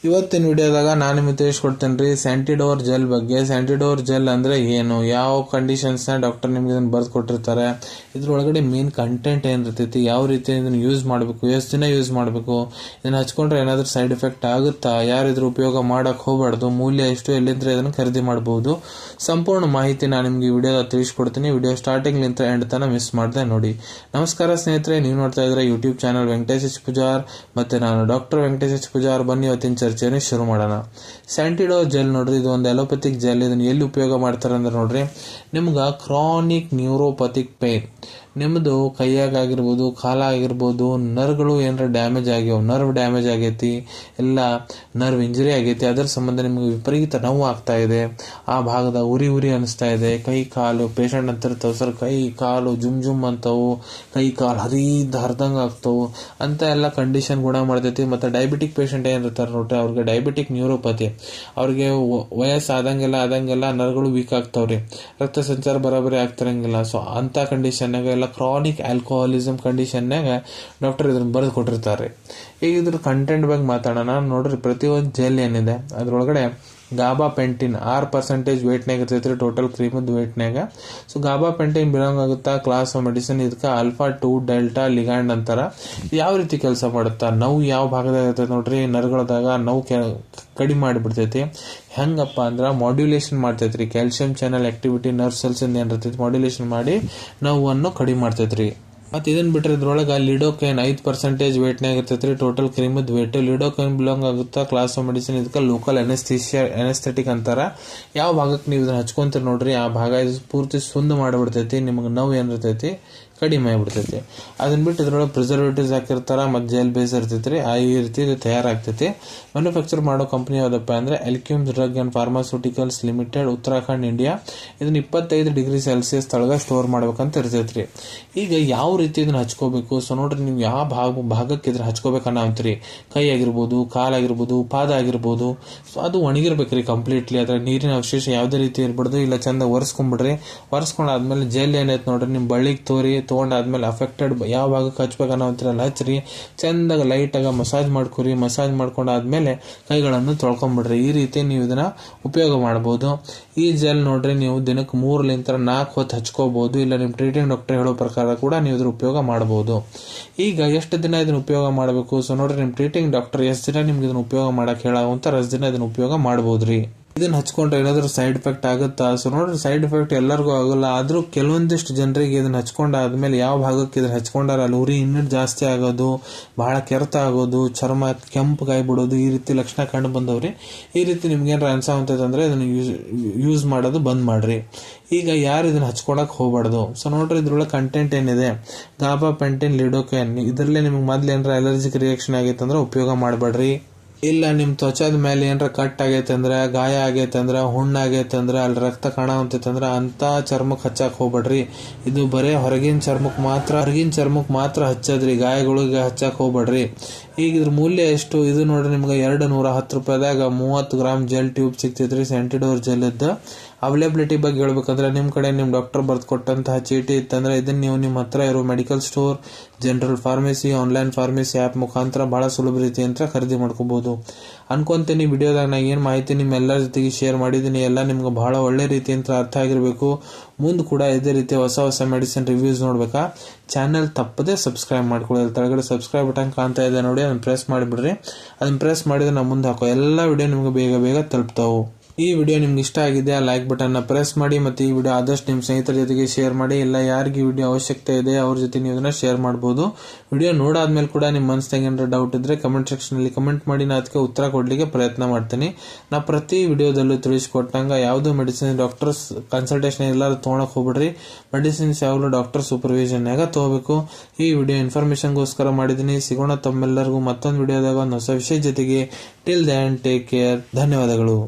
ಇವತ್ತಿನ ವಿಡಿಯೋದಾಗ ನಾನು ನಿಮಗೆ ತಿಳಿಸ್ಕೊಡ್ತೇನೆ ರೀ ಸ್ಯಾಂಟಿಡೋರ್ ಜೆಲ್ ಬಗ್ಗೆ. ಸ್ಯಾಂಟಿಡೋರ್ ಜೆಲ್ ಅಂದರೆ ಏನು, ಯಾವ ಕಂಡೀಷನ್ಸ್ನ ಡಾಕ್ಟರ್ ನಿಮ್ಗೆ ಇದನ್ನು ಬರೆದು ಕೊಟ್ಟಿರ್ತಾರೆ, ಇದ್ರೊಳಗಡೆ ಮೇನ್ ಕಂಟೆಂಟ್ ಏನಿರ್ತೈತಿ, ಯಾವ ರೀತಿ ಇದನ್ನು ಯೂಸ್ ಮಾಡಬೇಕು, ಎಷ್ಟು ದಿನ ಯೂಸ್ ಮಾಡಬೇಕು, ಇದನ್ನು ಹಚ್ಕೊಂಡ್ರೆ ಏನಾದರೂ ಸೈಡ್ ಎಫೆಕ್ಟ್ ಆಗುತ್ತಾ, ಯಾರು ಇದ್ರ ಉಪಯೋಗ ಮಾಡೋಕೆ ಹೋಗಬಾರ್ದು, ಮೂಲ್ಯ ಎಷ್ಟು, ಎಲ್ಲಿಂದ ಇದನ್ನು ಖರೀದಿ ಮಾಡ್ಬೋದು, ಸಂಪೂರ್ಣ ಮಾಹಿತಿ ನಾನು ನಿಮ್ಗೆ ಈ ವಿಡಿಯೋದಾಗ ತಿಳಿಸ್ಕೊಡ್ತೀನಿ. ವಿಡಿಯೋ ಸ್ಟಾರ್ಟಿಂಗ್ಲಿಂದ ಎಂಡ್ ತನಕ ಮಿಸ್ ಮಾಡದೆ ನೋಡಿ. ನಮಸ್ಕಾರ ಸ್ನೇಹಿತರೆ, ನೀವು ನೋಡ್ತಾ ಇದ್ರೆ YouTube channel Venkatesh H Pujar, ಮತ್ತೆ ನಾನು ಡಾಕ್ಟರ್ ವೆಂಕಟೇಶ್ ಎಚ್ ಪೂಜಾರ್. ಬನ್ನಿ ಇವತ್ತಿನ ಚರ್ಚೆಯನ್ನು ಶುರು ಮಾಡೋಣ. ಸ್ಯಾಂಟಿಡೋರ್ ಜೆಲ್ ನೋಡ್ರಿ, ಇದು ಒಂದು ಅಲೋಪತಿಕ್ ಜೆಲ್. ಇದನ್ನು ಎಲ್ಲಿ ಉಪಯೋಗ ಮಾಡ್ತಾರೆ ಅಂದ್ರೆ ನೋಡ್ರಿ, ನಿಮ್ಗೆ ಕ್ರಾನಿಕ್ ನ್ಯೂರೋಪತಿಕ್ ಪೇನ್, ನಿಮ್ಮದು ಕೈಯಾಗಿರ್ಬೋದು, ಕಾಲಾಗಿರ್ಬೋದು, ನರ್ವ್ಗಳು ಏನಾರ ಡ್ಯಾಮೇಜ್ ಆಗ್ಯಾವ, ನರ್ವ್ ಡ್ಯಾಮೇಜ್ ಆಗೈತಿ, ಇಲ್ಲ ನರ್ವ್ ಇಂಜರಿ ಆಗೈತಿ, ಅದರ ಸಂಬಂಧ ನಿಮ್ಗೆ ವಿಪರೀತ ನೋವು ಆಗ್ತಾ ಇದೆ, ಆ ಭಾಗದ ಉರಿ ಅನಿಸ್ತಾ ಇದೆ, ಕೈ ಕಾಲು ಪೇಷಂಟ್ ಅಂತಿರ್ತಾವೆ ಸರ್, ಕೈ ಕಾಲು ಜುಮ್ ಅಂತವು, ಕೈ ಕಾಲು ಹರಿದಂಗೆ ಆಗ್ತವು ಅಂತ ಎಲ್ಲ ಕಂಡೀಷನ್ ಗುಣ ಮಾಡ್ತೈತಿ. ಮತ್ತು ಡಯಾಬಿಟಿಕ್ ಪೇಷಂಟ್ ಏನಿರ್ತಾರೆ ನೋಡ್ರಿ, ಅವ್ರಿಗೆ ಡಯಾಬಿಟಿಕ್ ನ್ಯೂರೋಪತಿ, ಅವ್ರಿಗೆ ವಯಸ್ಸು ಆದಂಗೆಲ್ಲ ನರ್ವ್ಗಳು ವೀಕ್ ಆಗ್ತಾವ್ರಿ, ರಕ್ತ ಸಂಚಾರ ಬರೋಬ್ಬರಿ ಆಗ್ತಿರಂಗಿಲ್ಲ. ಸೊ ಅಂತ ಕಂಡೀಷನ್ನಾಗ ಎಲ್ಲ ಕ್ರಾನಿಕ್ ಆಲ್ಕೋಹಾಲಿಸಮ್ ಕಂಡೀಷನ್ನಾಗ ಡಾಕ್ಟರ್ ಇದನ್ನ ಬರೆದು ಕೊಟ್ಟಿರ್ತಾರೆ. ಈಗ ಇದ್ರ ಕಂಟೆಂಟ್ ಬಗ್ಗೆ ಮಾತಾಡೋಣ ನೋಡ್ರಿ. ಪ್ರತಿಯೊಂದು ಜೆಲ್ ಏನಿದೆ ಅದ್ರೊಳಗಡೆ ಗಾಬಾಪೆಂಟಿನ್ 6% ವೇಟ್ನಾಗ ಇರ್ತೈತ್ರಿ, ಟೋಟಲ್ ಕ್ರೀಮದ ವೇಟ್ನಾಗ. ಸೊ ಗಾಬಾಪೆಂಟಿನ್ ಬಿಲಾಂಗ್ ಆಗುತ್ತಾ ಕ್ಲಾಸ್ ಆಫ್ ಮೆಡಿಸಿನ್. ಇದಕ್ಕೆ α2 ಡೆಲ್ಟಾ ಲಿಗ್ಯಾಂಡ್ ಅಂತಾರ. ಯಾವ ರೀತಿ ಕೆಲಸ ಮಾಡುತ್ತಾ, ನೋವು ಯಾವ ಭಾಗದಾಗ ಇರ್ತೈತೆ ನೋಡ್ರಿ, ನರ್ಗಳದಾಗ ನೋವು ಕಡಿಮೆ ಮಾಡಿಬಿಡ್ತೈತಿ. ಹೆಂಗಪ್ಪ ಅಂದ್ರೆ ಮಾಡ್ಯುಲೇಷನ್ ಮಾಡ್ತೈತ್ರಿ, calcium channel activity nerve cells ಏನಿರ್ತೈತಿ ಮಾಡ್ಯುಲೇಷನ್ ಮಾಡಿ ನೋವನ್ನು ಕಡಿಮೆ ಮಾಡ್ತೈತ್ರಿ. ಮತ್ತು ಇದನ್ನ ಬಿಟ್ಟರೆ ಇದ್ರೊಳಗೆ ಲಿಡೋಕೈನ್ 5% ವೇಟ್ನಾಗ ಇರ್ತೈತ್ರಿ, ಟೋಟಲ್ ಕ್ರೀಮದ ವೇಟ್. ಲಿಡೋಕೈನ್ ಬಿಲಾಂಗ್ ಆಗುತ್ತಾ ಕ್ಲಾಸ್ ಆಫ್ ಮೆಡಿಸಿನ್. ಇದಕ್ಕೆ ಲೋಕಲ್ ಎನೆಸ್ಥೆಟಿಕ್ ಅಂತಾರ. ಯಾವ ಭಾಗಕ್ಕೆ ನೀವು ಇದನ್ನ ಹಚ್ಕೊಂತೀರಿ ನೋಡ್ರಿ, ಆ ಭಾಗ ಇದು ಪೂರ್ತಿ ಸುಂದ ಮಾಡಿಬಿಡ್ತೈತಿ, ನಿಮ್ಗೆ ನೋವು ಏನಿರ್ತೈತಿ ಕಡಿಮೆ ಆಗಿಬಿಡ್ತೈತಿ. ಅದನ್ನ ಬಿಟ್ಟು ಇದ್ರೊಳಗೆ ಪ್ರಿಸರ್ವೇಟಿವ್ಸ್ ಹಾಕಿರ್ತಾರ, ಮತ್ತು ಜೆಲ್ ಬೇಸ್ ಇರ್ತೈತ್ರಿ. ಈ ರೀತಿ ಇದು ತಯಾರಾಗ್ತೈತಿ. ಮ್ಯಾನುಫ್ಯಾಕ್ಚರ್ ಮಾಡೋ ಕಂಪ್ನಿ ಯಾವುದಪ್ಪ ಅಂದ್ರೆ ಎಲ್ಕ್ಯೂಮ್ drug and pharmaceuticals limited, Uttarakhand, India. ಇದನ್ನ 25 ಡಿಗ್ರಿ ಸೆಲ್ಸಿಯಸ್ ತಳಗ ಸ್ಟೋರ್ ಮಾಡ್ಬೇಕಂತ ಇರ್ತೈತ್ರಿ. ಈಗ ಯಾವ ರೀತಿ ಇದನ್ನ ಹಚ್ಕೋಬೇಕು, ಸೊ ನೋಡ್ರಿ, ನೀವು ಯಾವ ಭಾಗಕ್ಕೆ ಇದನ್ನ ಹಚ್ಕೋಬೇಕನ್ನ ಅಂತೀರಿ, ಕೈ ಆಗಿರ್ಬೋದು, ಕಾಲಾಗಿರ್ಬೋದು, ಪಾದ ಆಗಿರ್ಬೋದು. ಸೊ ಅದು ಒಣಗಿರ್ಬೇಕ್ರಿ ಕಂಪ್ಲೀಟ್ಲಿ. ಅದ್ರ ನೀರಿನ ಅವಶೇಷ ಯಾವುದೇ ರೀತಿ ಇರ್ಬಾರ್ದು. ಇಲ್ಲ ಚಂದ ಒರೆಸ್ಕೊಂಡ್ಬಿಡ್ರಿ. ಒರೆಸ್ಕೊಂಡಾದ್ಮೇಲೆ ಜೆಲ್ ಏನೈತೆ ನೋಡ್ರಿ, ನಿಮ್ ಬಳ್ಳಿಗೆ ತೊಗೊಂಡಾದ್ಮೇಲೆ ಅಫೆಕ್ಟೆಡ್ ಯಾವ ಭಾಗಕ್ಕೆ ಹಚ್ಬೇಕನ್ನೋ ಅಂತೀರಲ್ಲ ಹಚ್ಚ್ರಿ. ಚಂದಾಗ ಲೈಟಾಗ ಮಸಾಜ್ ಮಾಡ್ಕೊರಿ. ಮಸಾಜ್ ಮಾಡ್ಕೊಂಡಾದ್ಮೇಲೆ ಕೈಗಳನ್ನು ತೊಳ್ಕೊಂಡ್ಬಿಡ್ರಿ. ಈ ರೀತಿ ನೀವು ಇದನ್ನ ಉಪಯೋಗ ಮಾಡ್ಬೋದು. ಈ ಜೆಲ್ ನೋಡ್ರಿ, ನೀವು ದಿನಕ್ಕೆ 3-4 ಹೊತ್ತು ಹಚ್ಕೋಬಹುದು. ಇಲ್ಲ ನಿಮ್ಮ ಟ್ರೀಟಿಂಗ್ ಡಾಕ್ಟರ್ ಹೇಳೋ ಪ್ರಕಾರ ಕೂಡ ನೀವು ಇದ್ರ ಉಪಯೋಗ ಮಾಡಬಹುದು. ಈಗ ಎಷ್ಟು ದಿನ ಇದನ್ನ ಉಪಯೋಗ ಮಾಡಬೇಕು, ಸೊ ನೋಡ್ರಿ, ನಿಮ್ಮ ಟ್ರೀಟಿಂಗ್ ಡಾಕ್ಟರ್ ಎಷ್ಟು ದಿನ ನಿಮ್ಗೆ ಇದನ್ನ ಉಪಯೋಗ ಮಾಡಕ್ ಹೇಳಾವಂತಾರ ಅಷ್ಟು ದಿನ ಇದನ್ನ ಉಪಯೋಗ ಮಾಡಬಹುದ್ರಿ. ಇದನ್ನ ಹಚ್ಕೊಂಡ್ರೆ ಏನಾದ್ರು ಸೈಡ್ ಎಫೆಕ್ಟ್ ಆಗುತ್ತಾ, ಸೊ ನೋಡ್ರಿ, ಸೈಡ್ ಎಫೆಕ್ಟ್ ಎಲ್ಲರಿಗೂ ಆಗೋಲ್ಲ. ಆದ್ರೂ ಕೆಲವೊಂದಿಷ್ಟು ಜನರಿಗೆ ಇದನ್ನ ಹಚ್ಕೊಂಡಾದ್ಮೇಲೆ ಯಾವ ಭಾಗಕ್ಕೆ ಇದನ್ನ ಹಚ್ಕೊಂಡಾರ ಅಲ್ಲಿ ಉರಿ ಇನ್ನೂ ಜಾಸ್ತಿ ಆಗೋದು, ಬಹಳ ಕೆರೆತ ಆಗೋದು, ಚರ್ಮ ಕೆಂಪುಗಾಯಿ ಬಿಡೋದು, ಈ ರೀತಿ ಲಕ್ಷಣ ಕಂಡು ಬಂದವ್ರಿ. ಈ ರೀತಿ ನಿಮ್ಗೆ ಏನಾರ ಅನ್ಸಾವಂತಂದ್ರೆ ಇದನ್ನ ಯೂಸ್ ಮಾಡೋದು ಬಂದ್ ಮಾಡ್ರಿ. ಈಗ ಯಾರು ಇದನ್ನ ಹಚ್ಕೊಳಕ್ ಹೋಗ್ಬಾರ್ದು. ಸೊ ನೋಡ್ರಿ, ಇದ್ರೊಳಗೆ ಕಂಟೆಂಟ್ ಏನಿದೆ, ಗಾಬಾಪೆಂಟಿನ್, ಲಿಡೋಕೈನ್, ಇದ್ರಲ್ಲೇ ನಿಮ್ಗೆ ಮೊದ್ಲು ಏನಾರ ಅಲರ್ಜಿಕ್ ರಿಯಾಕ್ಷನ್ ಆಗೈತೆ ಅಂದ್ರೆ ಉಪಯೋಗ ಮಾಡಬೇಡ್ರಿ. ಇಲ್ಲ ನಿಮ್ಮ ತ್ವಚಾದ ಮೇಲೆ ಏನಾರ ಕಟ್ ಆಗೈತೆ ಅಂದ್ರೆ, ಗಾಯ ಆಗೈತೆ ಅಂದ್ರೆ, ಹುಣ್ಣಾಗೈತೆ ಅಂದ್ರೆ, ಅಲ್ಲಿ ರಕ್ತ ಕಾಣವಂತಂದ್ರೆ ಅಂತ ಚರ್ಮಕ್ಕೆ ಹಚ್ಚಾಕ್ ಹೋಗ್ಬೇಡ್ರಿ. ಇದು ಬರೇ ಹೊರಗಿನ ಚರ್ಮಕ್ಕೆ ಮಾತ್ರ ಹಚ್ಚದ್ರಿ, ಗಾಯಗಳಿಗೆ ಹಚ್ಚಾಕ್ ಹೋಗ್ಬೇಡ್ರಿ. ಈಗ ಇದ್ರ ಮೂಲ್ಯ ಎಷ್ಟು, ಇದು ನೋಡ್ರಿ, ನಿಮ್ಗೆ 210 ರೂಪಾಯಿದಾಗ 30 ಗ್ರಾಮ್ ಜೆಲ್ ಟ್ಯೂಬ್ ಸಿಗ್ತೈತ್ರಿ. ಸ್ಯಾಂಟಿಡೋರ್ ಜೆಲ್ ಇದ್ದು ಅವೈಲೇಬಿಲಿಟಿ ಬಗ್ಗೆ ಹೇಳ್ಬೇಕಂದ್ರೆ, ನಿಮ್ಮ ಕಡೆ ನಿಮ್ಮ ಡಾಕ್ಟರ್ ಬರ್ದು ಕೊಟ್ಟಂತಹ ಚೀಟಿ ಇತ್ತಂದ್ರೆ ಇದನ್ನ ನೀವು ನಿಮ್ಮ ಹತ್ರ ಇರೋ medical store, general pharmacy, online pharmacy app ಮುಖಾಂತರ ಬಹಳ ಸುಲಭ ರೀತಿ ಅಂತ ಖರೀದಿ ಮಾಡ್ಕೋಬಹುದು ಅನ್ಕೊಂತೀನಿ. ವಿಡಿಯೋದಾಗ ನಾ ಏನು ಮಾಹಿತಿ ನಿಮ್ಮೆಲ್ಲರ ಜೊತೆಗೆ ಶೇರ್ ಮಾಡಿದ್ದೀನಿ, ಎಲ್ಲ ನಿಮ್ಗೆ ಬಹಳ ಒಳ್ಳೆ ರೀತಿ ಅಂತ ಅರ್ಥ ಆಗಿರಬೇಕು. ಮುಂದೆ ಕೂಡ ಇದೇ ರೀತಿ ಹೊಸ ಮೆಡಿಸಿನ್ ರಿವ್ಯೂಸ್ ನೋಡ್ಬೇಕಾ, ಚಾನೆಲ್ ತಪ್ಪದೆ ಸಬ್ಸ್ಕ್ರೈಬ್ ಮಾಡ್ಕೊಳ್ಳಿ. ಕೆಳಗಡೆ ಸಬ್ಸ್ಕ್ರೈಬ್ ಬಟನ್ ಕಾಣ್ತಾ ಇದೆ ನೋಡಿ, ಅದನ್ನ ಪ್ರೆಸ್ ಮಾಡಿಬಿಡ್ರಿ. ಅದನ್ನ ಪ್ರೆಸ್ ಮಾಡಿದ್ರೆ ನಾವು ಮುಂದೆ ಹಾಕೋ ಎಲ್ಲ ವಿಡಿಯೋ ನಿಮ್ಗೆ ಬೇಗ ತಲುಪ್ತಾವು. ಈ ವಿಡಿಯೋ ನಿಮ್ಗೆ ಇಷ್ಟ ಆಗಿದೆ, ಲೈಕ್ ಬಟನ್ ನ ಪ್ರೆಸ್ ಮಾಡಿ. ಮತ್ತೆ ಈ ವಿಡಿಯೋ ಆದಷ್ಟು ನಿಮ್ಮ ಸ್ನೇಹಿತರ ಜೊತೆಗೆ ಶೇರ್ ಮಾಡಿ. ಇಲ್ಲ ಯಾರಿಗೆ ವಿಡಿಯೋ ಅವಶ್ಯಕತೆ ಇದೆ ಅವ್ರ ಜೊತೆ ನೀವು ಇದನ್ನ ಶೇರ್ ಮಾಡಬಹುದು. ವಿಡಿಯೋ ನೋಡಾದ್ಮೇಲೆ ಕೂಡ ನಿಮ್ಮ ಮನಸ್ಸಿನಾಗ ಏನಾರ ಡೌಟ್ ಇದ್ರೆ ಕಮೆಂಟ್ ಸೆಕ್ಷನ್ ಅಲ್ಲಿ ಕಮೆಂಟ್ ಮಾಡಿ, ನಾ ಅದಕ್ಕೆ ಉತ್ತರ ಕೊಡ್ಲಿಕ್ಕೆ ಪ್ರಯತ್ನ ಮಾಡ್ತೀನಿ. ನಾ ಪ್ರತಿ ವಿಡಿಯೋದಲ್ಲೂ ತಿಳಿಸ್ಕೊಟ್ಟಂಗ ಯಾವ್ದು ಮೆಡಿಸಿನ್ ಡಾಕ್ಟರ್ಸ್ ಕನ್ಸಲ್ಟೇಷನ್ ಎಲ್ಲಾರು ತೊಗೊಳಕ್ ಹೋಗ್ಬಿಡ್ರಿ. ಮೆಡಿಸಿನ್ಸ್ ಯಾವಾಗಲೂ ಡಾಕ್ಟರ್ ಸೂಪರ್ವಿಷನ್ ನಾಗ ತಗೋಬೇಕು. ಈ ವಿಡಿಯೋ ಇನ್ಫಾರ್ಮೇಶನ್ಗೋಸ್ಕರ ಮಾಡಿದೀನಿ. ಸಿಗೋಣ ತಮ್ಮೆಲ್ಲರಿಗೂ ಮತ್ತೊಂದು ವಿಡಿಯೋದಾಗ ಒಂದು ಹೊಸ ವಿಷಯ ಜೊತೆಗೆ. Till then take care. ಧನ್ಯವಾದಗಳು.